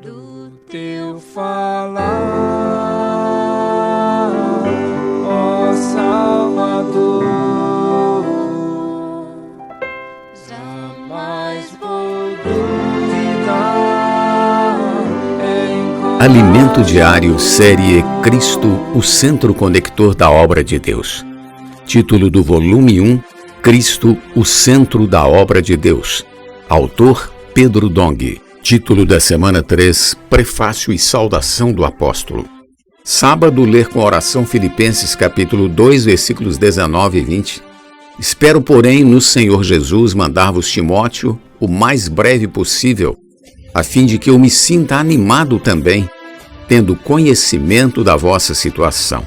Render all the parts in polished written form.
Do teu falar, ó Salvador, jamais vou duvidar. Alimento Diário, série Cristo, o Centro Conector da Obra de Deus. Título do volume 1, Cristo, o Centro da Obra de Deus. Autor, Pedro Dong. Título da semana 3, Prefácio e Saudação do Apóstolo. Sábado, ler com oração Filipenses capítulo 2, versículos 19 e 20. Espero, porém, no Senhor Jesus mandar-vos Timóteo o mais breve possível, a fim de que eu me sinta animado também, tendo conhecimento da vossa situação.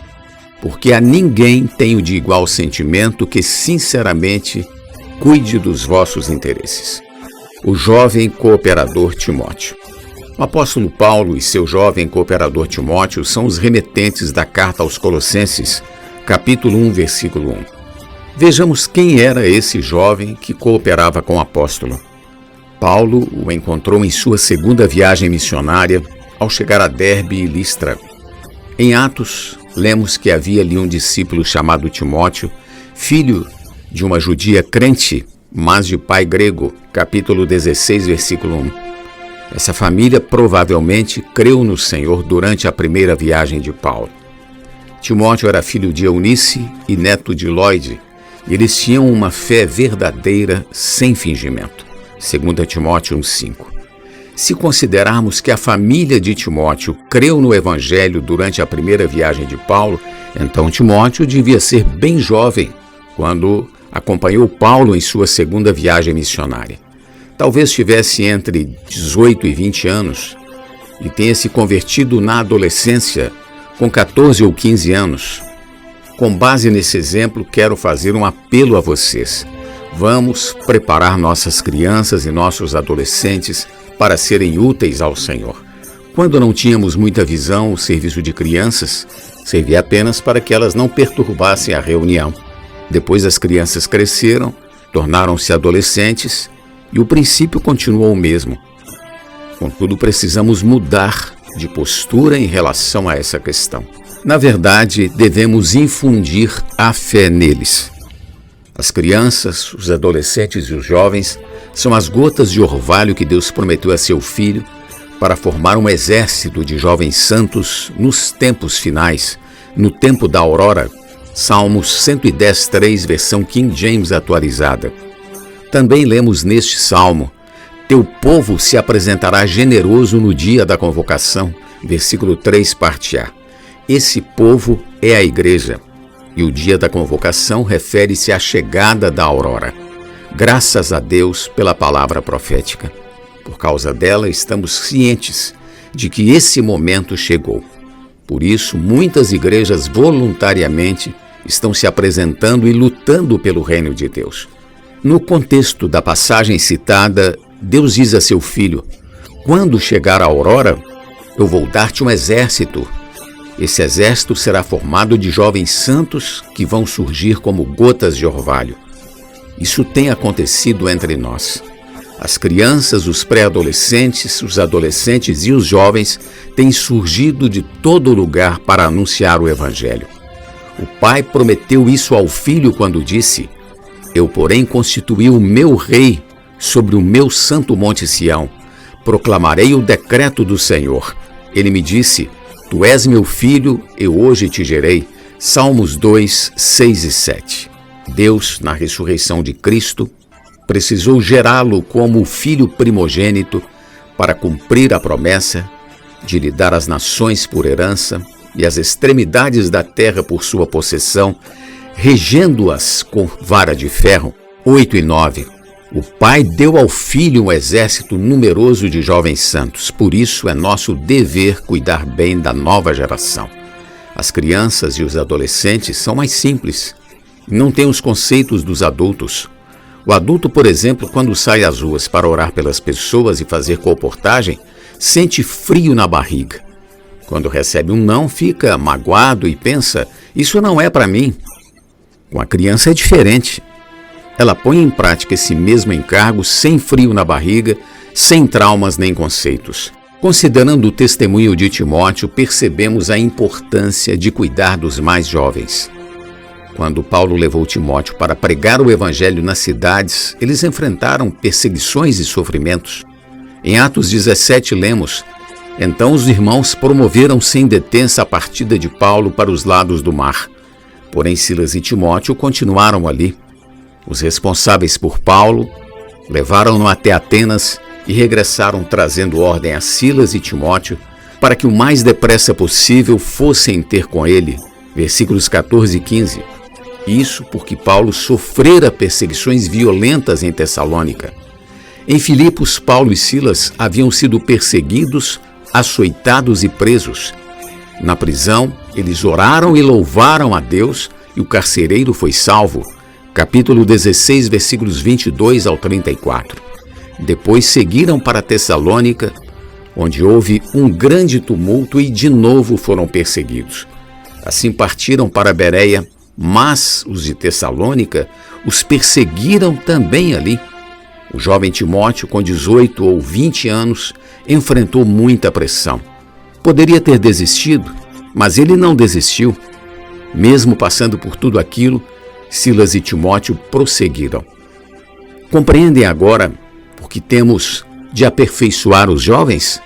Porque a ninguém tenho de igual sentimento que, sinceramente, cuide dos vossos interesses. O jovem cooperador Timóteo. O apóstolo Paulo e seu jovem cooperador Timóteo são os remetentes da carta aos Colossenses, capítulo 1, versículo 1. Vejamos quem era esse jovem que cooperava com o apóstolo. Paulo o encontrou em sua segunda viagem missionária, ao chegar a Derbe e Listra. Em Atos, lemos que havia ali um discípulo chamado Timóteo, filho de uma judia crente, mas de pai grego, capítulo 16, versículo 1. Essa família provavelmente creu no Senhor durante a primeira viagem de Paulo. Timóteo era filho de Eunice e neto de Lóide, e eles tinham uma fé verdadeira sem fingimento. 2 Timóteo 1,5. Se considerarmos que a família de Timóteo creu no Evangelho durante a primeira viagem de Paulo, então Timóteo devia ser bem jovem quando acompanhou Paulo em sua segunda viagem missionária. Talvez tivesse entre 18 e 20 anos e tenha se convertido na adolescência com 14 ou 15 anos. Com base nesse exemplo, quero fazer um apelo a vocês. Vamos preparar nossas crianças e nossos adolescentes para serem úteis ao Senhor. Quando não tínhamos muita visão, o serviço de crianças servia apenas para que elas não perturbassem a reunião. Depois as crianças cresceram, tornaram-se adolescentes e o princípio continuou o mesmo. Contudo, precisamos mudar de postura em relação a essa questão. Na verdade, devemos infundir a fé neles. As crianças, os adolescentes e os jovens são as gotas de orvalho que Deus prometeu a seu Filho para formar um exército de jovens santos nos tempos finais, no tempo da aurora. Salmos 110:3, versão King James atualizada. Também lemos neste salmo: Teu povo se apresentará generoso no dia da convocação, versículo 3, parte A. Esse povo é a igreja, e o dia da convocação refere-se à chegada da aurora. Graças a Deus pela palavra profética. Por causa dela, estamos cientes de que esse momento chegou. Por isso, muitas igrejas voluntariamente estão se apresentando e lutando pelo reino de Deus. No contexto da passagem citada, Deus diz a seu Filho: quando chegar a aurora, eu vou dar-te um exército. Esse exército será formado de jovens santos que vão surgir como gotas de orvalho. Isso tem acontecido entre nós. As crianças, os pré-adolescentes, os adolescentes e os jovens têm surgido de todo lugar para anunciar o Evangelho. O Pai prometeu isso ao Filho quando disse: Eu, porém, constituí o meu rei sobre o meu santo monte Sião. Proclamarei o decreto do Senhor. Ele me disse: Tu és meu filho, eu hoje te gerei. Salmos 2, 6 e 7. Deus, na ressurreição de Cristo, precisou gerá-lo como o filho primogênito para cumprir a promessa de lhe dar as nações por herança e as extremidades da terra por sua possessão, regendo-as com vara de ferro. 8 e 9. O Pai deu ao Filho um exército numeroso de jovens santos. Por isso é nosso dever cuidar bem da nova geração. As crianças e os adolescentes são mais simples. Não têm os conceitos dos adultos. O adulto, por exemplo, quando sai às ruas para orar pelas pessoas e fazer colportagem, sente frio na barriga. Quando recebe um não, fica magoado e pensa: isso não é para mim. Com a criança é diferente. Ela põe em prática esse mesmo encargo sem frio na barriga, sem traumas nem conceitos. Considerando o testemunho de Timóteo, percebemos a importância de cuidar dos mais jovens. Quando Paulo levou Timóteo para pregar o evangelho nas cidades, eles enfrentaram perseguições e sofrimentos. Em Atos 17 lemos: então os irmãos promoveram sem detença a partida de Paulo para os lados do mar. Porém Silas e Timóteo continuaram ali. Os responsáveis por Paulo levaram-no até Atenas e regressaram trazendo ordem a Silas e Timóteo para que o mais depressa possível fossem ter com ele. Versículos 14 e 15. Isso porque Paulo sofrera perseguições violentas em Tessalônica. Em Filipos, Paulo e Silas haviam sido perseguidos, açoitados e presos. Na prisão, eles oraram e louvaram a Deus e o carcereiro foi salvo. Capítulo 16, versículos 22 ao 34. Depois seguiram para Tessalônica, onde houve um grande tumulto e de novo foram perseguidos. Assim partiram para Bereia, mas os de Tessalônica os perseguiram também ali. O jovem Timóteo, com 18 ou 20 anos, enfrentou muita pressão. Poderia ter desistido, mas ele não desistiu. Mesmo passando por tudo aquilo, Silas e Timóteo prosseguiram. Compreendem agora por que temos de aperfeiçoar os jovens?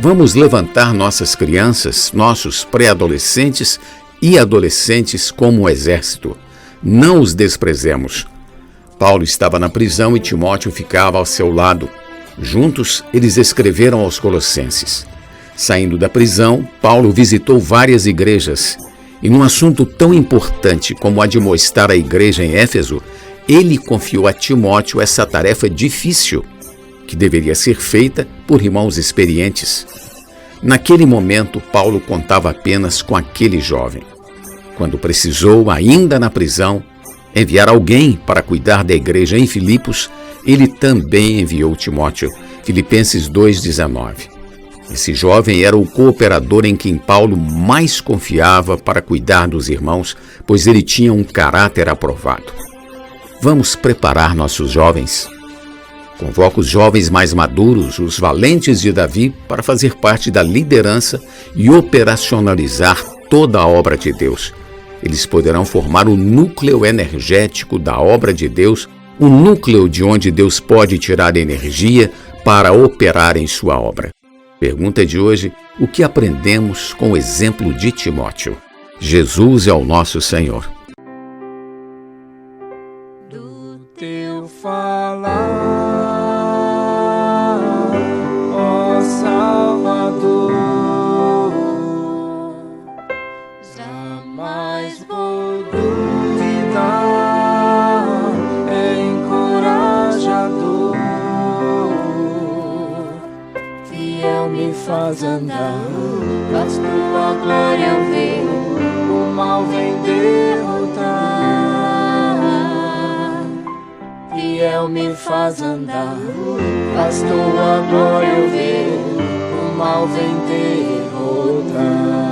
Vamos levantar nossas crianças, nossos pré-adolescentes e adolescentes como um exército. Não os desprezemos. Paulo estava na prisão e Timóteo ficava ao seu lado. Juntos, eles escreveram aos Colossenses. Saindo da prisão, Paulo visitou várias igrejas e, num assunto tão importante como admoestar a igreja em Éfeso, ele confiou a Timóteo essa tarefa difícil, que deveria ser feita por irmãos experientes. Naquele momento, Paulo contava apenas com aquele jovem. Quando precisou, ainda na prisão, enviar alguém para cuidar da igreja em Filipos, ele também enviou Timóteo. Filipenses 2,19. Esse jovem era o cooperador em quem Paulo mais confiava para cuidar dos irmãos, pois ele tinha um caráter aprovado. Vamos preparar nossos jovens. Convoco os jovens mais maduros, os valentes de Davi, para fazer parte da liderança e operacionalizar toda a obra de Deus. Eles poderão formar o núcleo energético da obra de Deus, o núcleo de onde Deus pode tirar energia para operar em sua obra. Pergunta de hoje: o que aprendemos com o exemplo de Timóteo? Jesus é o nosso Senhor. Do teu falar, ó Salvador, jamais vou duvidar, é encorajador, fiel me faz andar, faz tua glória eu ver, o mal vem derrotar. Fiel me faz andar, faz tua glória eu ver, o mal vem derrotar.